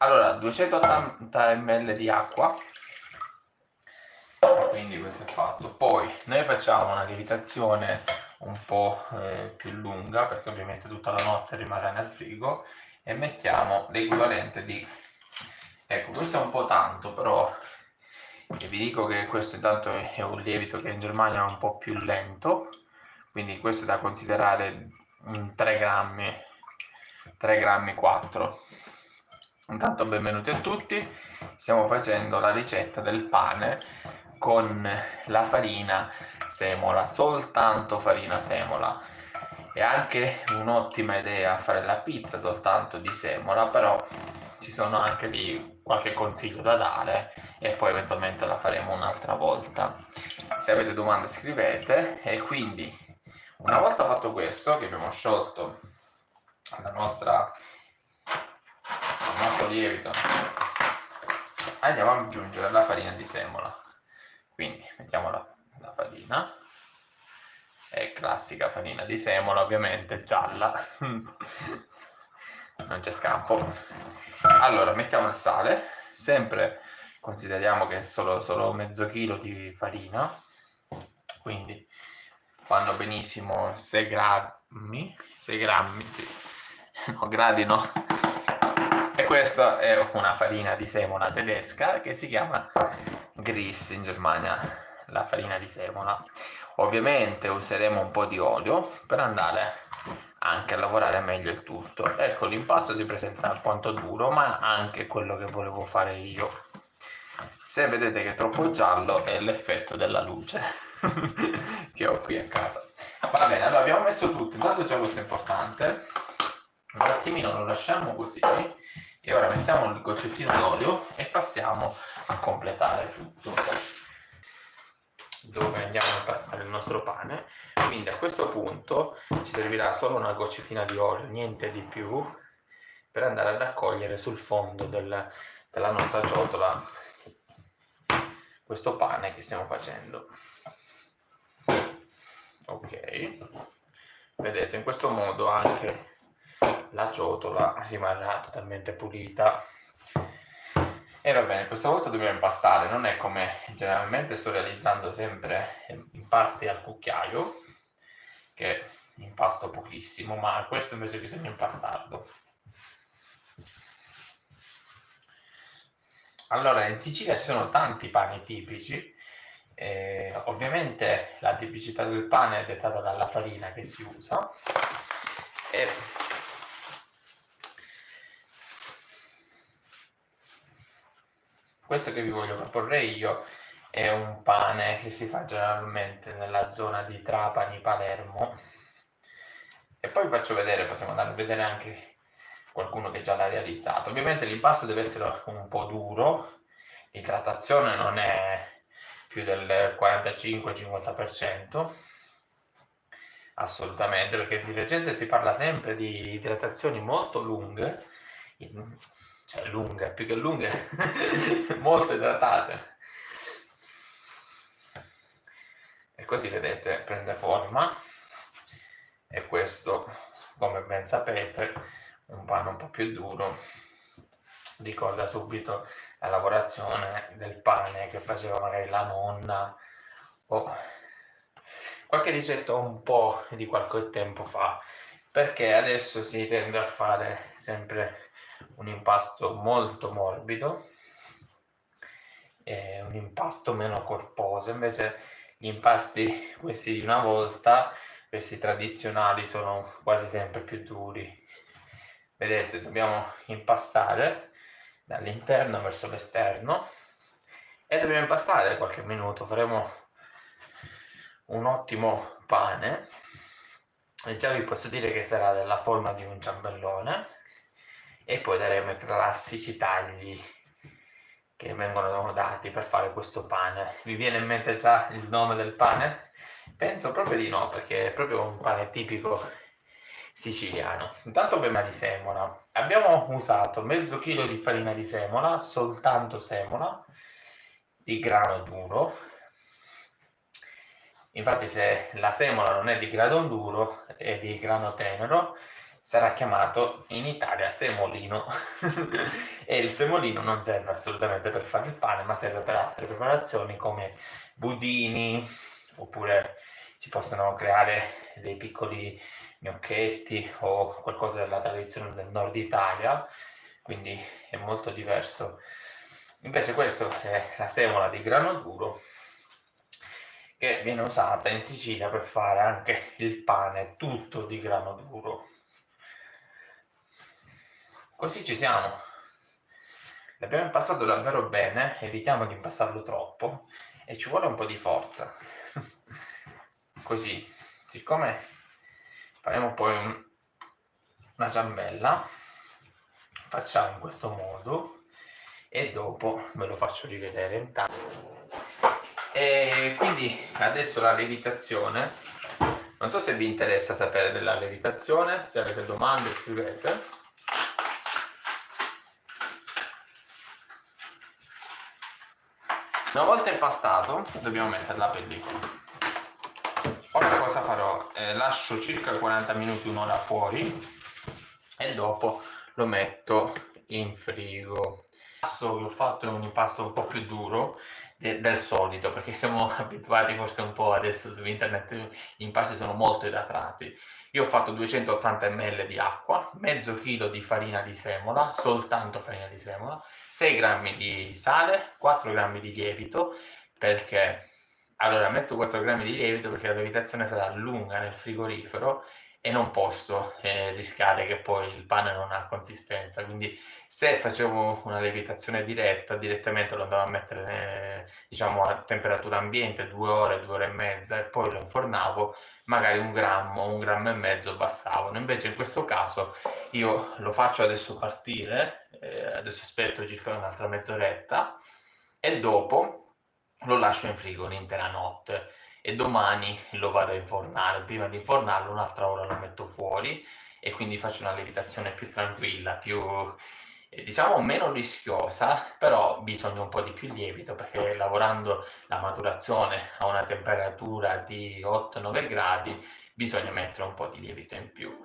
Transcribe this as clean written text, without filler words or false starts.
Allora, 280 ml di acqua, quindi questo è fatto. Poi noi facciamo una lievitazione un po' più lunga, perché ovviamente tutta la notte rimane nel frigo, e mettiamo l'equivalente di, ecco, questo è un po' tanto, però vi dico che questo intanto è un lievito che in Germania è un po' più lento, quindi questo è da considerare 3 grammi, 3 grammi 4. Intanto benvenuti a tutti, stiamo facendo la ricetta del pane con la farina semola, soltanto farina semola. È anche un'ottima idea fare la pizza soltanto di semola, però ci sono anche lì qualche consiglio da dare e poi eventualmente la faremo un'altra volta. Se avete domande scrivete. E quindi una volta fatto questo, che abbiamo sciolto il nostro lievito, andiamo ad aggiungere la farina di semola. Quindi mettiamo la farina, è classica farina di semola, ovviamente gialla, non c'è scampo. Allora mettiamo il sale, sempre consideriamo che è solo mezzo chilo di farina, quindi vanno benissimo 6 grammi, sì, no, gradi no. E questa è una farina di semola tedesca che si chiama Grís in Germania, la farina di semola. Ovviamente useremo un po' di olio per andare anche a lavorare meglio il tutto. Ecco, l'impasto si presenta alquanto duro, ma anche quello che volevo fare io. Se vedete che è troppo giallo è l'effetto della luce che ho qui a casa. Va bene, allora abbiamo messo tutto, intanto già questo è importante. Un attimino lo lasciamo così e ora mettiamo il goccettino d'olio e passiamo a completare tutto, dove andiamo a impastare il nostro pane. Quindi a questo punto ci servirà solo una goccettina di olio, niente di più, per andare a raccogliere sul fondo della nostra ciotola questo pane che stiamo facendo. Ok, vedete, in questo modo anche la ciotola rimarrà totalmente pulita. E va bene, questa volta dobbiamo impastare, non è come generalmente sto realizzando sempre impasti al cucchiaio, che impasto pochissimo, ma questo invece bisogna impastarlo. Allora, in Sicilia ci sono tanti pani tipici, ovviamente la tipicità del pane è dettata dalla farina che si usa, e questo che vi voglio proporre io è un pane che si fa generalmente nella zona di Trapani, Palermo, e poi vi faccio vedere, possiamo andare a vedere anche qualcuno che già l'ha realizzato. Ovviamente l'impasto deve essere un po' duro, l'idratazione non è più del 45-50%, assolutamente, perché di recente si parla sempre di idratazioni molto lunghe, cioè lunghe, più che lunghe, molto idratate. E così vedete prende forma, e questo, come ben sapete, un pane un po' più duro ricorda subito la lavorazione del pane che faceva magari la nonna o qualche ricetta un po' di qualche tempo fa, perché adesso si tende a fare sempre un impasto molto morbido e un impasto meno corposo. Invece gli impasti questi di una volta, questi tradizionali, sono quasi sempre più duri. Vedete, dobbiamo impastare dall'interno verso l'esterno e dobbiamo impastare qualche minuto. Faremo un ottimo pane e già vi posso dire che sarà della forma di un ciambellone, e poi daremo i classici tagli che vengono dati per fare questo pane. Vi viene in mente già il nome del pane? Penso proprio di no, perché è proprio un pane tipico siciliano. Intanto prima di semola abbiamo usato mezzo chilo di farina di semola, soltanto semola di grano duro. Infatti se la semola non è di grano duro, è di grano tenero, sarà chiamato in Italia semolino. E il semolino non serve assolutamente per fare il pane, ma serve per altre preparazioni come budini, oppure si possono creare dei piccoli gnocchetti o qualcosa della tradizione del nord Italia, quindi è molto diverso. Invece questo è la semola di grano duro, che viene usata in Sicilia per fare anche il pane tutto di grano duro. Così ci siamo. L'abbiamo impastato davvero bene, evitiamo di impastarlo troppo e ci vuole un po' di forza. Così, siccome faremo poi una ciambella, facciamo in questo modo e dopo ve lo faccio rivedere intanto. E quindi adesso la lievitazione, non so se vi interessa sapere della lievitazione, se avete domande scrivete. Una volta impastato dobbiamo mettere la pellicola. Ora cosa farò? Lascio circa 40 minuti, un'ora fuori e dopo lo metto in frigo. L'impasto che ho fatto è un impasto un po' più duro del solito, perché siamo abituati forse un po' adesso su internet, gli impasti sono molto idratati. Io ho fatto 280 ml di acqua, mezzo chilo di farina di semola, soltanto farina di semola, 6 grammi di sale, 4 grammi di lievito, perché allora metto 4 grammi di lievito perché la lievitazione sarà lunga nel frigorifero e non posso rischiare che poi il pane non ha consistenza, quindi se facevo una lievitazione diretta, direttamente lo andavo a mettere diciamo a temperatura ambiente 2 ore, 2 ore e mezza e poi lo infornavo, magari 1 grammo e mezzo bastavano. Invece in questo caso io lo faccio adesso partire, adesso aspetto circa un'altra mezz'oretta e dopo lo lascio in frigo un'intera notte e domani lo vado a infornare. Prima di infornarlo un'altra ora lo metto fuori e quindi faccio una lievitazione più tranquilla, più diciamo meno rischiosa, però bisogna un po' di più lievito perché lavorando la maturazione a una temperatura di 8-9 gradi bisogna mettere un po' di lievito in più.